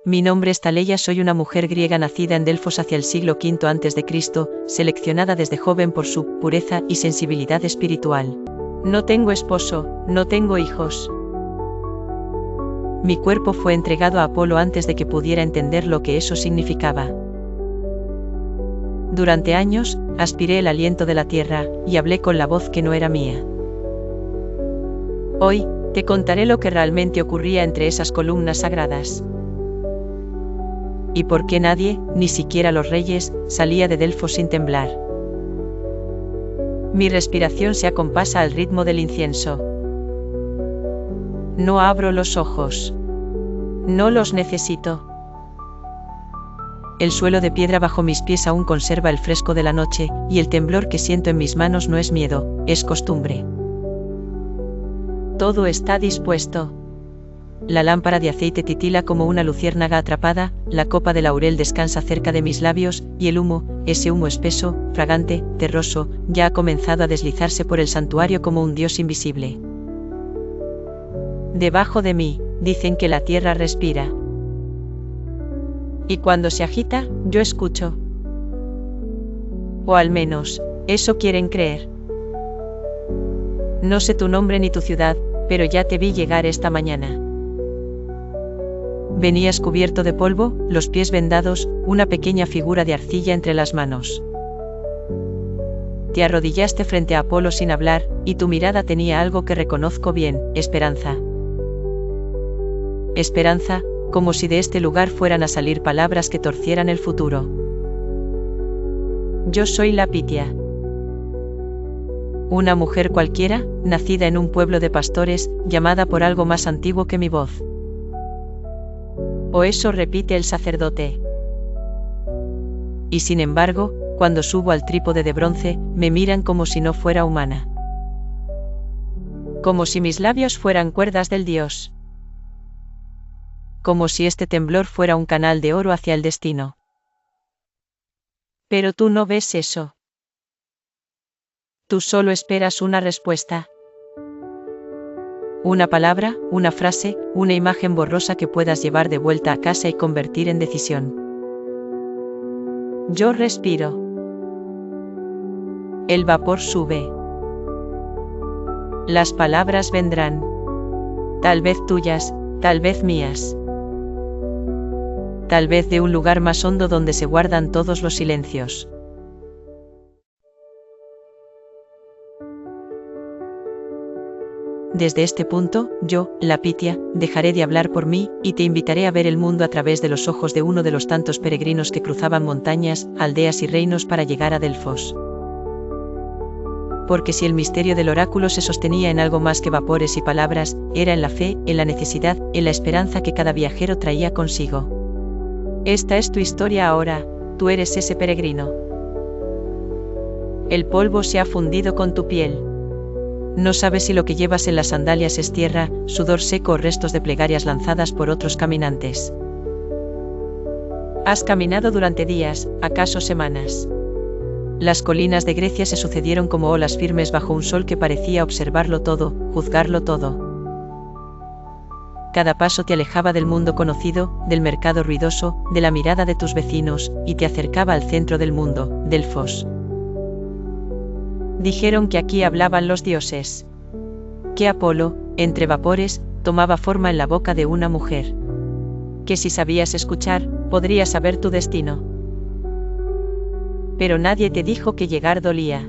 Mi nombre es Taleya, soy una mujer griega nacida en Delfos hacia el siglo V a.C., seleccionada desde joven por su pureza y sensibilidad espiritual. No tengo esposo, no tengo hijos. Mi cuerpo fue entregado a Apolo antes de que pudiera entender lo que eso significaba. Durante años, aspiré el aliento de la tierra, y hablé con la voz que no era mía. Hoy, te contaré lo que realmente ocurría entre esas columnas sagradas. Y por qué nadie, ni siquiera los reyes, salía de Delfos sin temblar. Mi respiración se acompasa al ritmo del incienso. No abro los ojos. No los necesito. El suelo de piedra bajo mis pies aún conserva el fresco de la noche, y el temblor que siento en mis manos no es miedo, es costumbre. Todo está dispuesto. La lámpara de aceite titila como una luciérnaga atrapada, la copa de laurel descansa cerca de mis labios, y el humo, ese humo espeso, fragante, terroso, ya ha comenzado a deslizarse por el santuario como un dios invisible. Debajo de mí, dicen que la tierra respira. Y cuando se agita, yo escucho. O al menos, eso quieren creer. No sé tu nombre ni tu ciudad, pero ya te vi llegar esta mañana. Venías cubierto de polvo, los pies vendados, una pequeña figura de arcilla entre las manos. Te arrodillaste frente a Apolo sin hablar, y tu mirada tenía algo que reconozco bien, esperanza. Esperanza, como si de este lugar fueran a salir palabras que torcieran el futuro. Yo soy la Pitia. Una mujer cualquiera, nacida en un pueblo de pastores, llamada por algo más antiguo que mi voz. O eso repite el sacerdote. Y sin embargo, cuando subo al trípode de bronce, me miran como si no fuera humana. Como si mis labios fueran cuerdas del dios. Como si este temblor fuera un canal de oro hacia el destino. Pero tú no ves eso. Tú solo esperas una respuesta. Una palabra, una frase, una imagen borrosa que puedas llevar de vuelta a casa y convertir en decisión. Yo respiro. El vapor sube. Las palabras vendrán. Tal vez tuyas, tal vez mías. Tal vez de un lugar más hondo donde se guardan todos los silencios. Desde este punto, yo, la Pitia, dejaré de hablar por mí, y te invitaré a ver el mundo a través de los ojos de uno de los tantos peregrinos que cruzaban montañas, aldeas y reinos para llegar a Delfos. Porque si el misterio del oráculo se sostenía en algo más que vapores y palabras, era en la fe, en la necesidad, en la esperanza que cada viajero traía consigo. Esta es tu historia ahora, tú eres ese peregrino. El polvo se ha fundido con tu piel. No sabes si lo que llevas en las sandalias es tierra, sudor seco o restos de plegarias lanzadas por otros caminantes. Has caminado durante días, acaso semanas. Las colinas de Grecia se sucedieron como olas firmes bajo un sol que parecía observarlo todo, juzgarlo todo. Cada paso te alejaba del mundo conocido, del mercado ruidoso, de la mirada de tus vecinos, y te acercaba al centro del mundo, Delfos. Dijeron que aquí hablaban los dioses. Que Apolo, entre vapores, tomaba forma en la boca de una mujer. Que si sabías escuchar, podrías saber tu destino. Pero nadie te dijo que llegar dolía.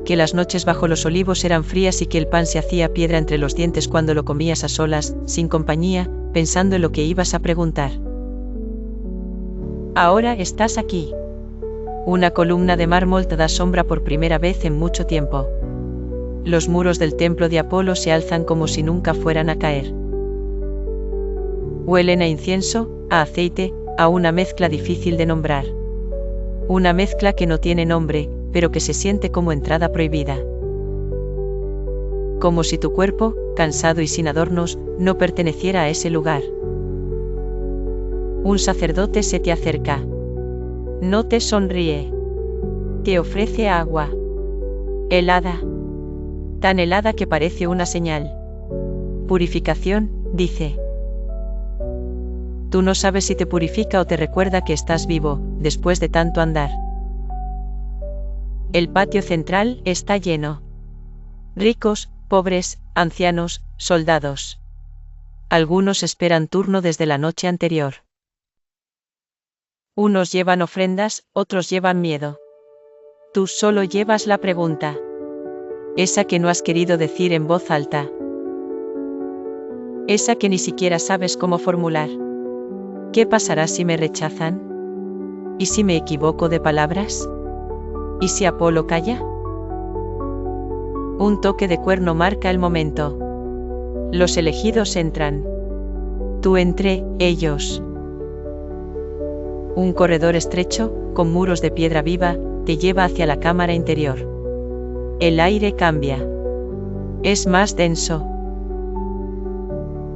Que las noches bajo los olivos eran frías y que el pan se hacía piedra entre los dientes cuando lo comías a solas, sin compañía, pensando en lo que ibas a preguntar. Ahora estás aquí. Una columna de mármol te da sombra por primera vez en mucho tiempo. Los muros del templo de Apolo se alzan como si nunca fueran a caer. Huelen a incienso, a aceite, a una mezcla difícil de nombrar. Una mezcla que no tiene nombre, pero que se siente como entrada prohibida. Como si tu cuerpo, cansado y sin adornos, no perteneciera a ese lugar. Un sacerdote se te acerca. No te sonríe. Te ofrece agua. Helada. Tan helada que parece una señal. Purificación, dice. Tú no sabes si te purifica o te recuerda que estás vivo, después de tanto andar. El patio central está lleno. Ricos, pobres, ancianos, soldados. Algunos esperan turno desde la noche anterior. Unos llevan ofrendas, otros llevan miedo. Tú solo llevas la pregunta. Esa que no has querido decir en voz alta. Esa que ni siquiera sabes cómo formular. ¿Qué pasará si me rechazan? ¿Y si me equivoco de palabras? ¿Y si Apolo calla? Un toque de cuerno marca el momento. Los elegidos entran. Tú entre ellos. Un corredor estrecho, con muros de piedra viva, te lleva hacia la cámara interior. El aire cambia. Es más denso.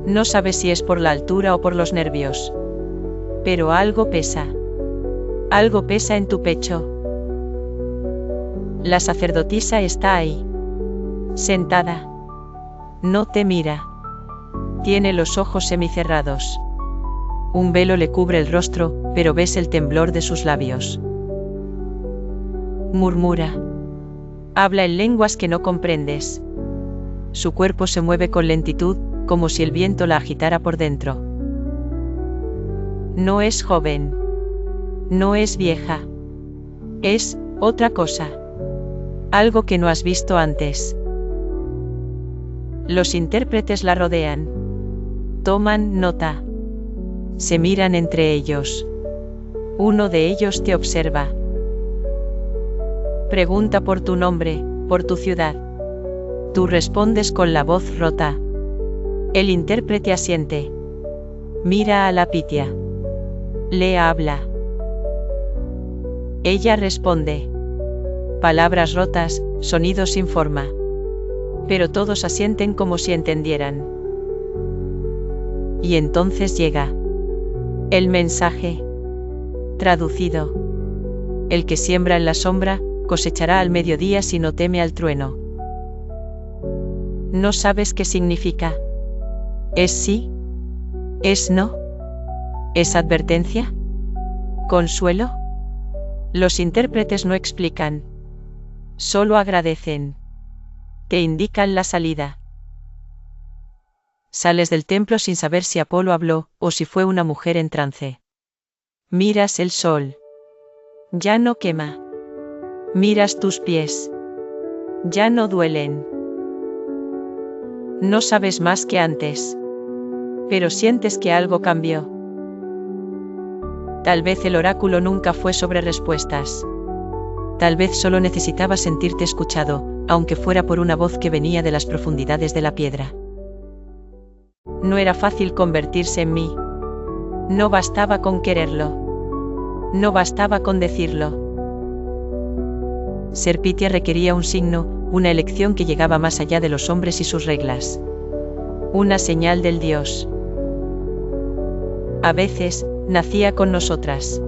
No sabes si es por la altura o por los nervios. Pero algo pesa. Algo pesa en tu pecho. La sacerdotisa está ahí. Sentada. No te mira. Tiene los ojos semicerrados. Un velo le cubre el rostro, pero ves el temblor de sus labios. Murmura. Habla en lenguas que no comprendes. Su cuerpo se mueve con lentitud, como si el viento la agitara por dentro. No es joven. No es vieja. Es otra cosa. Algo que no has visto antes. Los intérpretes la rodean. Toman nota. Se miran entre ellos. Uno de ellos te observa. Pregunta por tu nombre, por tu ciudad. Tú respondes con la voz rota. El intérprete asiente. Mira a la Pitia. Le habla. Ella responde. Palabras rotas, sonidos sin forma. Pero todos asienten como si entendieran. Y entonces llega. El mensaje. Traducido. El que siembra en la sombra, cosechará al mediodía si no teme al trueno. No sabes qué significa. ¿Es sí? ¿Es no? ¿Es advertencia? ¿Consuelo? Los intérpretes no explican. Solo agradecen. Te indican la salida. Sales del templo sin saber si Apolo habló, o si fue una mujer en trance. Miras el sol. Ya no quema. Miras tus pies. Ya no duelen. No sabes más que antes. Pero sientes que algo cambió. Tal vez el oráculo nunca fue sobre respuestas. Tal vez solo necesitabas sentirte escuchado, aunque fuera por una voz que venía de las profundidades de la piedra. No era fácil convertirse en mí. No bastaba con quererlo. No bastaba con decirlo. Ser Pitia requería un signo, una elección que llegaba más allá de los hombres y sus reglas. Una señal del Dios. A veces, nacía con nosotras.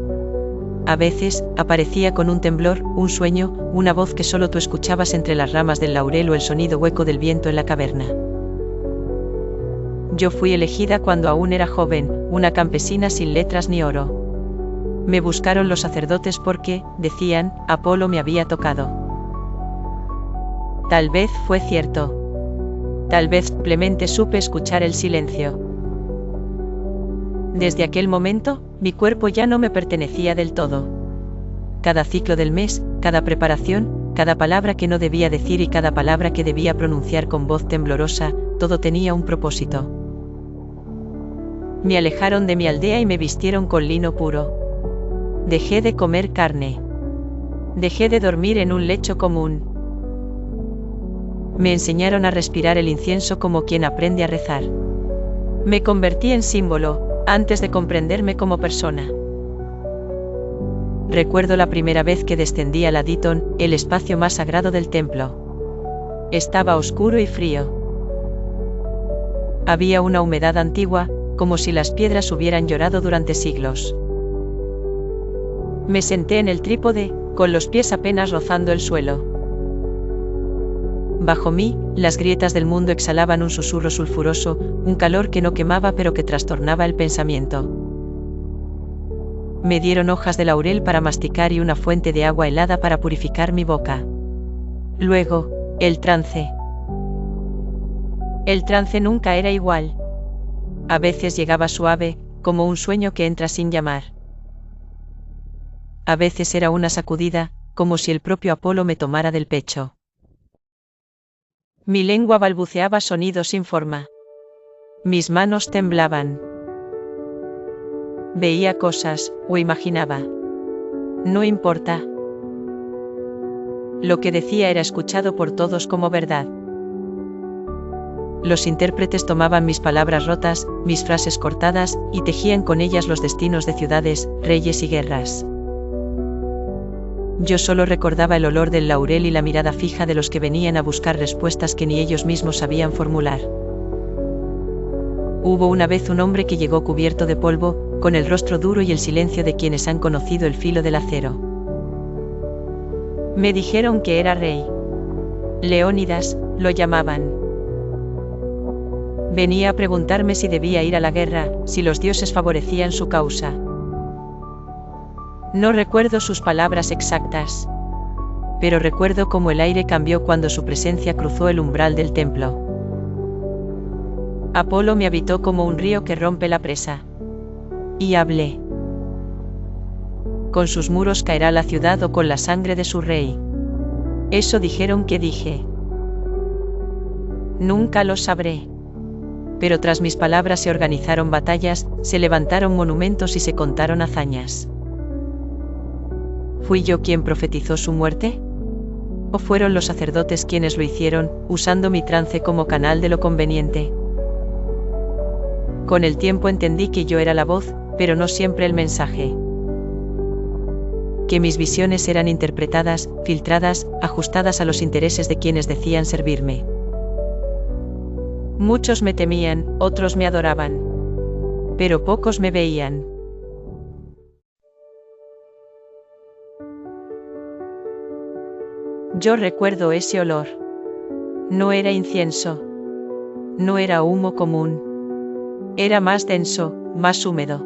A veces, aparecía con un temblor, un sueño, una voz que solo tú escuchabas entre las ramas del laurel o el sonido hueco del viento en la caverna. Yo fui elegida cuando aún era joven, una campesina sin letras ni oro. Me buscaron los sacerdotes porque, decían, Apolo me había tocado. Tal vez fue cierto. Tal vez simplemente supe escuchar el silencio. Desde aquel momento, mi cuerpo ya no me pertenecía del todo. Cada ciclo del mes, cada preparación, cada palabra que no debía decir y cada palabra que debía pronunciar con voz temblorosa, todo tenía un propósito. Me alejaron de mi aldea y me vistieron con lino puro. Dejé de comer carne. Dejé de dormir en un lecho común. Me enseñaron a respirar el incienso como quien aprende a rezar. Me convertí en símbolo, antes de comprenderme como persona. Recuerdo la primera vez que descendí al Aditon, el espacio más sagrado del templo. Estaba oscuro y frío. Había una humedad antigua, como si las piedras hubieran llorado durante siglos. Me senté en el trípode, con los pies apenas rozando el suelo. Bajo mí, las grietas del mundo exhalaban un susurro sulfuroso, un calor que no quemaba pero que trastornaba el pensamiento. Me dieron hojas de laurel para masticar y una fuente de agua helada para purificar mi boca. Luego, el trance. El trance nunca era igual. A veces llegaba suave, como un sueño que entra sin llamar. A veces era una sacudida, como si el propio Apolo me tomara del pecho. Mi lengua balbuceaba sonidos sin forma. Mis manos temblaban. Veía cosas, o imaginaba. No importa. Lo que decía era escuchado por todos como verdad. Los intérpretes tomaban mis palabras rotas, mis frases cortadas, y tejían con ellas los destinos de ciudades, reyes y guerras. Yo solo recordaba el olor del laurel y la mirada fija de los que venían a buscar respuestas que ni ellos mismos sabían formular. Hubo una vez un hombre que llegó cubierto de polvo, con el rostro duro y el silencio de quienes han conocido el filo del acero. Me dijeron que era rey. Leónidas, lo llamaban. Venía a preguntarme si debía ir a la guerra, si los dioses favorecían su causa. No recuerdo sus palabras exactas. Pero recuerdo cómo el aire cambió cuando su presencia cruzó el umbral del templo. Apolo me habitó como un río que rompe la presa. Y hablé. Con sus muros caerá la ciudad o con la sangre de su rey. Eso dijeron que dije. Nunca lo sabré. Pero tras mis palabras se organizaron batallas, se levantaron monumentos y se contaron hazañas. ¿Fui yo quien profetizó su muerte? ¿O fueron los sacerdotes quienes lo hicieron, usando mi trance como canal de lo conveniente? Con el tiempo entendí que yo era la voz, pero no siempre el mensaje. Que mis visiones eran interpretadas, filtradas, ajustadas a los intereses de quienes decían servirme. Muchos me temían, otros me adoraban. Pero pocos me veían. Yo recuerdo ese olor. No era incienso. No era humo común. Era más denso, más húmedo.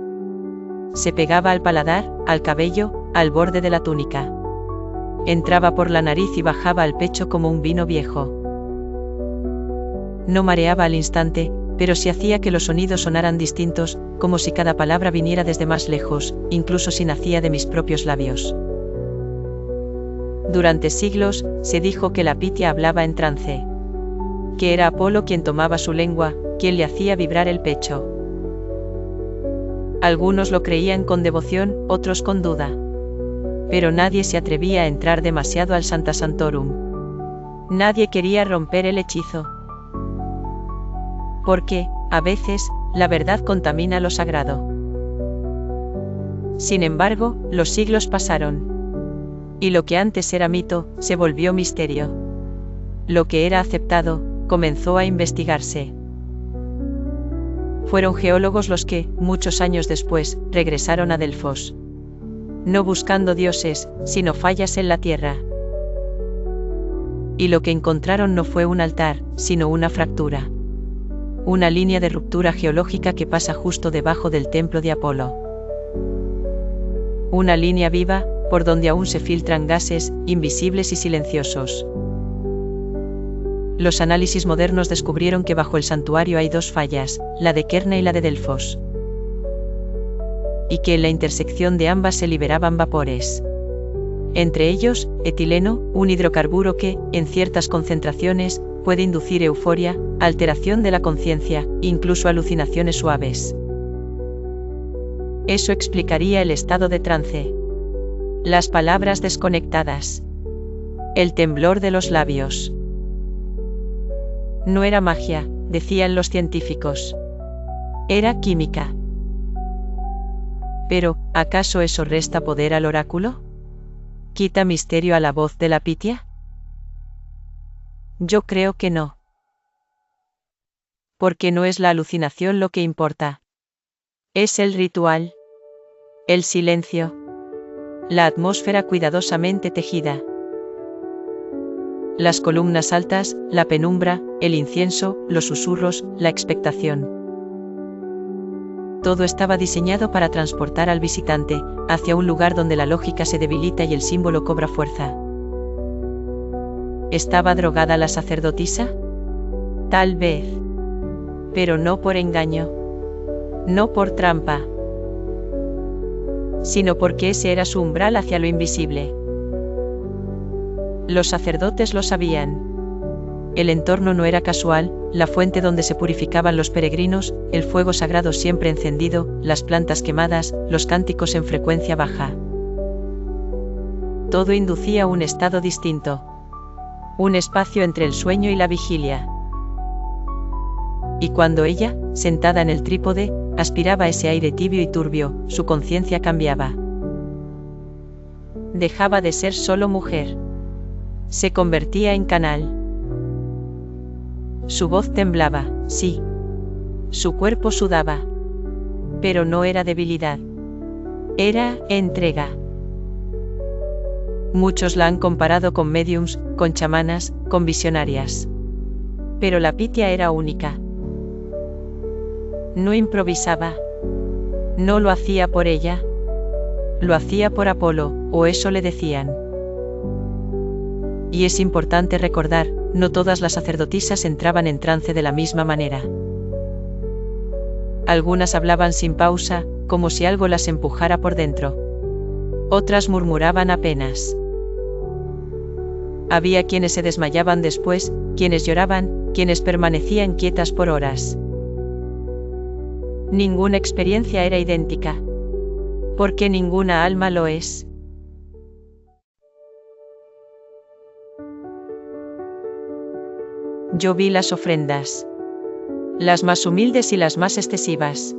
Se pegaba al paladar, al cabello, al borde de la túnica. Entraba por la nariz y bajaba al pecho como un vino viejo. No mareaba al instante, pero sí hacía que los sonidos sonaran distintos, como si cada palabra viniera desde más lejos, incluso si nacía de mis propios labios. Durante siglos, se dijo que la Pitia hablaba en trance. Que era Apolo quien tomaba su lengua, quien le hacía vibrar el pecho. Algunos lo creían con devoción, otros con duda. Pero nadie se atrevía a entrar demasiado al Sancta Sanctorum. Nadie quería romper el hechizo. Porque, a veces, la verdad contamina lo sagrado. Sin embargo, los siglos pasaron. Y lo que antes era mito, se volvió misterio. Lo que era aceptado, comenzó a investigarse. Fueron geólogos los que, muchos años después, regresaron a Delfos. No buscando dioses, sino fallas en la tierra. Y lo que encontraron no fue un altar, sino una fractura. Una línea de ruptura geológica que pasa justo debajo del templo de Apolo. Una línea viva, por donde aún se filtran gases, invisibles y silenciosos. Los análisis modernos descubrieron que bajo el santuario hay dos fallas, la de Kerna y la de Delfos. Y que en la intersección de ambas se liberaban vapores. Entre ellos, etileno, un hidrocarburo que, en ciertas concentraciones, puede inducir euforia, alteración de la conciencia, incluso alucinaciones suaves. Eso explicaría el estado de trance. Las palabras desconectadas. El temblor de los labios. No era magia, decían los científicos. Era química. Pero, ¿acaso eso resta poder al oráculo? ¿Quita misterio a la voz de la Pitia? Yo creo que no. Porque no es la alucinación lo que importa. Es el ritual. El silencio. La atmósfera cuidadosamente tejida. Las columnas altas, la penumbra, el incienso, los susurros, la expectación. Todo estaba diseñado para transportar al visitante hacia un lugar donde la lógica se debilita y el símbolo cobra fuerza. ¿Estaba drogada la sacerdotisa? Tal vez. Pero no por engaño. No por trampa. Sino porque ese era su umbral hacia lo invisible. Los sacerdotes lo sabían. El entorno no era casual, la fuente donde se purificaban los peregrinos, el fuego sagrado siempre encendido, las plantas quemadas, los cánticos en frecuencia baja. Todo inducía un estado distinto. Un espacio entre el sueño y la vigilia. Y cuando ella, sentada en el trípode, aspiraba ese aire tibio y turbio, su conciencia cambiaba. Dejaba de ser solo mujer. Se convertía en canal. Su voz temblaba, sí. Su cuerpo sudaba. Pero no era debilidad. Era entrega. Muchos la han comparado con médiums, con chamanas, con visionarias. Pero la Pitia era única. No improvisaba. No lo hacía por ella. Lo hacía por Apolo, o eso le decían. Y es importante recordar, no todas las sacerdotisas entraban en trance de la misma manera. Algunas hablaban sin pausa, como si algo las empujara por dentro. Otras murmuraban apenas. Había quienes se desmayaban después, quienes lloraban, quienes permanecían quietas por horas. Ninguna experiencia era idéntica. Porque ninguna alma lo es. Yo vi las ofrendas. Las más humildes y las más excesivas.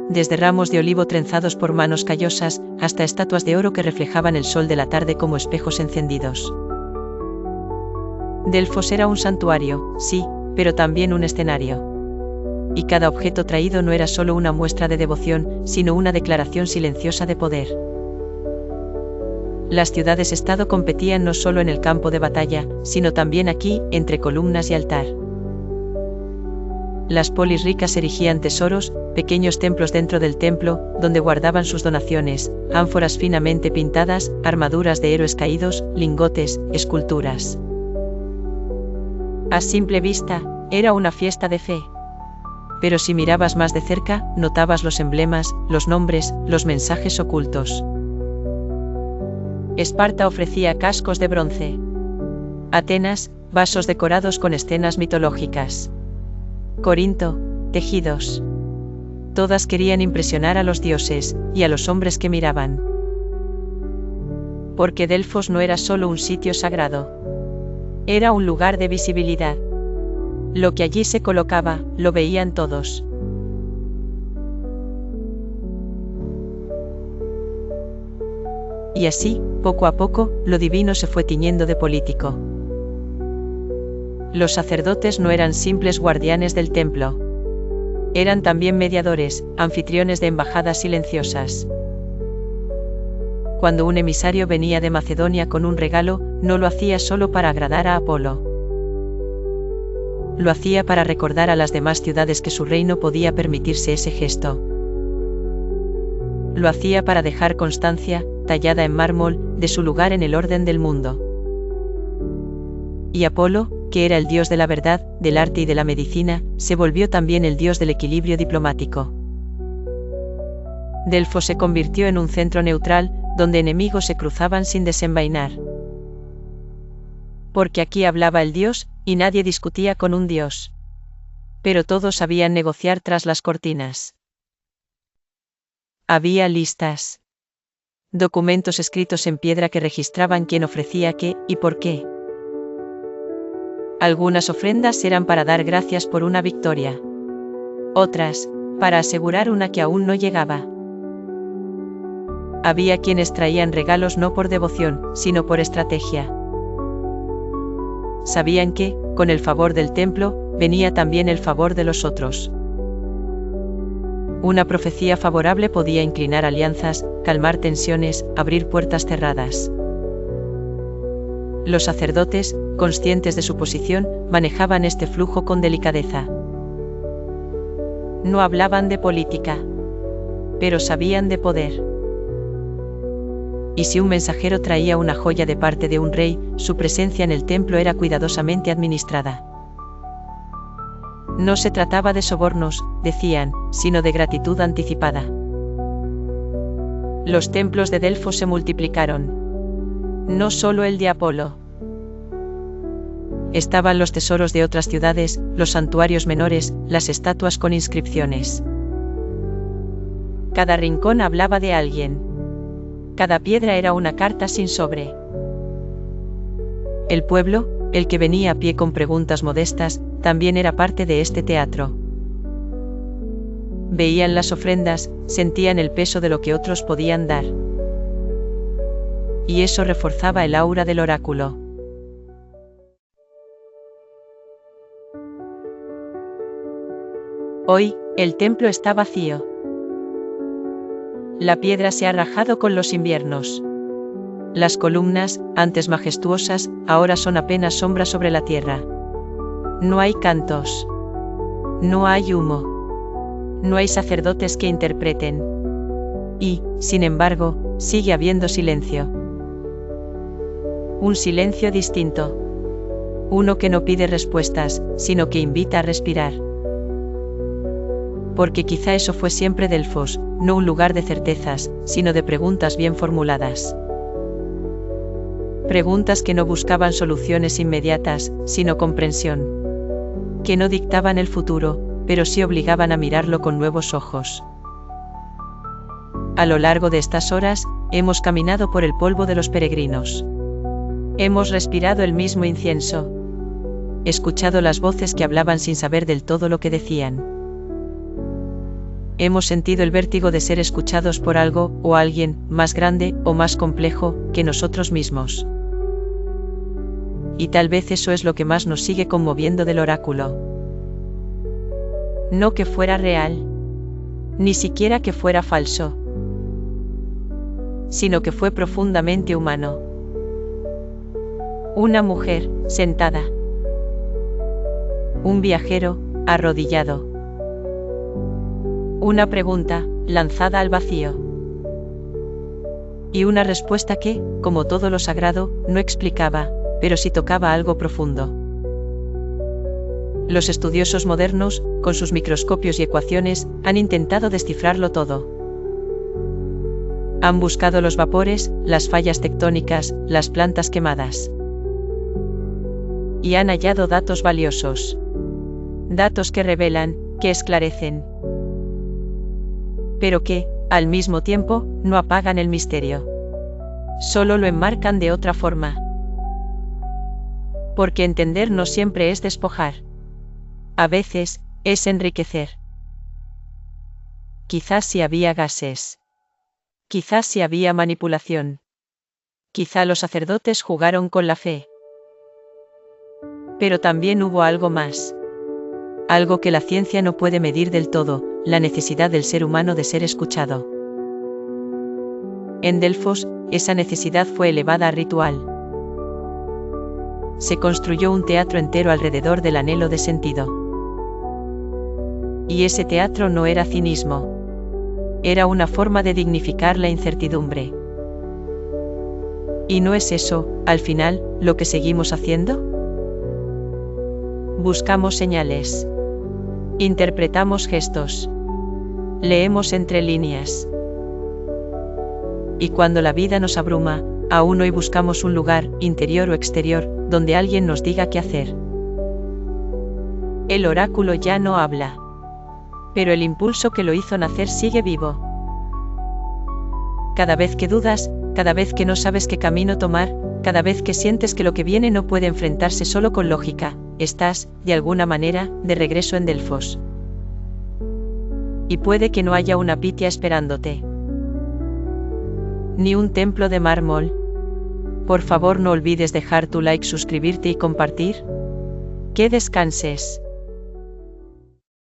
Desde ramos de olivo trenzados por manos callosas, hasta estatuas de oro que reflejaban el sol de la tarde como espejos encendidos. Delfos era un santuario, sí, pero también un escenario. Y cada objeto traído no era solo una muestra de devoción, sino una declaración silenciosa de poder. Las ciudades-estado competían no solo en el campo de batalla, sino también aquí, entre columnas y altar. Las polis ricas erigían tesoros, pequeños templos dentro del templo, donde guardaban sus donaciones, ánforas finamente pintadas, armaduras de héroes caídos, lingotes, esculturas. A simple vista, era una fiesta de fe. Pero si mirabas más de cerca, notabas los emblemas, los nombres, los mensajes ocultos. Esparta ofrecía cascos de bronce. Atenas, vasos decorados con escenas mitológicas. Corinto, tejidos. Todas querían impresionar a los dioses, y a los hombres que miraban. Porque Delfos no era solo un sitio sagrado. Era un lugar de visibilidad. Lo que allí se colocaba, lo veían todos. Y así, poco a poco, lo divino se fue tiñendo de político. Los sacerdotes no eran simples guardianes del templo. Eran también mediadores, anfitriones de embajadas silenciosas. Cuando un emisario venía de Macedonia con un regalo, no lo hacía solo para agradar a Apolo. Lo hacía para recordar a las demás ciudades que su reino podía permitirse ese gesto. Lo hacía para dejar constancia, tallada en mármol, de su lugar en el orden del mundo. Y Apolo, que era el dios de la verdad, del arte y de la medicina, se volvió también el dios del equilibrio diplomático. Delfos se convirtió en un centro neutral, donde enemigos se cruzaban sin desenvainar. Porque aquí hablaba el dios, y nadie discutía con un dios. Pero todos sabían negociar tras las cortinas. Había listas. Documentos escritos en piedra que registraban quién ofrecía qué, y por qué. Algunas ofrendas eran para dar gracias por una victoria. Otras, para asegurar una que aún no llegaba. Había quienes traían regalos no por devoción, sino por estrategia. Sabían que, con el favor del templo, venía también el favor de los otros. Una profecía favorable podía inclinar alianzas, calmar tensiones, abrir puertas cerradas. Los sacerdotes, conscientes de su posición, manejaban este flujo con delicadeza. No hablaban de política. pero sabían de poder. Y si un mensajero traía una joya de parte de un rey, su presencia en el templo era cuidadosamente administrada. No se trataba de sobornos, decían, sino de gratitud anticipada. Los templos de Delfos se multiplicaron. No solo el de Apolo. Estaban los tesoros de otras ciudades, los santuarios menores, las estatuas con inscripciones. Cada rincón hablaba de alguien. Cada piedra era una carta sin sobre. El pueblo, el que venía a pie con preguntas modestas, también era parte de este teatro. Veían las ofrendas, sentían el peso de lo que otros podían dar. Y eso reforzaba el aura del oráculo. Hoy, el templo está vacío. La piedra se ha rajado con los inviernos. Las columnas, antes majestuosas, ahora son apenas sombras sobre la tierra. No hay cantos. No hay humo. No hay sacerdotes que interpreten. Y, sin embargo, sigue habiendo silencio. Un silencio distinto. Uno que no pide respuestas, sino que invita a respirar. Porque quizá eso fue siempre Delfos, no un lugar de certezas, sino de preguntas bien formuladas. Preguntas que no buscaban soluciones inmediatas, sino comprensión. Que no dictaban el futuro, pero sí obligaban a mirarlo con nuevos ojos. A lo largo de estas horas, hemos caminado por el polvo de los peregrinos. Hemos respirado el mismo incienso. Escuchado las voces que hablaban sin saber del todo lo que decían. Hemos sentido el vértigo de ser escuchados por algo, o alguien, más grande, o más complejo, que nosotros mismos. Y tal vez eso es lo que más nos sigue conmoviendo del oráculo. No que fuera real. Ni siquiera que fuera falso. Sino que fue profundamente humano. Una mujer, sentada. Un viajero, arrodillado. Una pregunta, lanzada al vacío. Y una respuesta que, como todo lo sagrado, no explicaba, pero sí tocaba algo profundo. Los estudiosos modernos, con sus microscopios y ecuaciones, han intentado descifrarlo todo. Han buscado los vapores, las fallas tectónicas, las plantas quemadas. Y han hallado datos valiosos. Datos que revelan, que esclarecen. Pero que, al mismo tiempo, no apagan el misterio. Solo lo enmarcan de otra forma. Porque entender no siempre es despojar. A veces, es enriquecer. Quizás si había gases. Quizás si había manipulación. Quizá los sacerdotes jugaron con la fe. Pero también hubo algo más. Algo que la ciencia no puede medir del todo, la necesidad del ser humano de ser escuchado. En Delfos, esa necesidad fue elevada a ritual. Se construyó un teatro entero alrededor del anhelo de sentido. Y ese teatro no era cinismo. Era una forma de dignificar la incertidumbre. ¿Y no es eso, al final, lo que seguimos haciendo? Buscamos señales. Interpretamos gestos. Leemos entre líneas. Y cuando la vida nos abruma, aún hoy buscamos un lugar, interior o exterior, donde alguien nos diga qué hacer. El oráculo ya no habla. Pero el impulso que lo hizo nacer sigue vivo. Cada vez que dudas, cada vez que no sabes qué camino tomar, cada vez que sientes que lo que viene no puede enfrentarse solo con lógica, estás, de alguna manera, de regreso en Delfos. Y puede que no haya una pitia esperándote. Ni un templo de mármol. Por favor no olvides dejar tu like, suscribirte y compartir. Que descanses.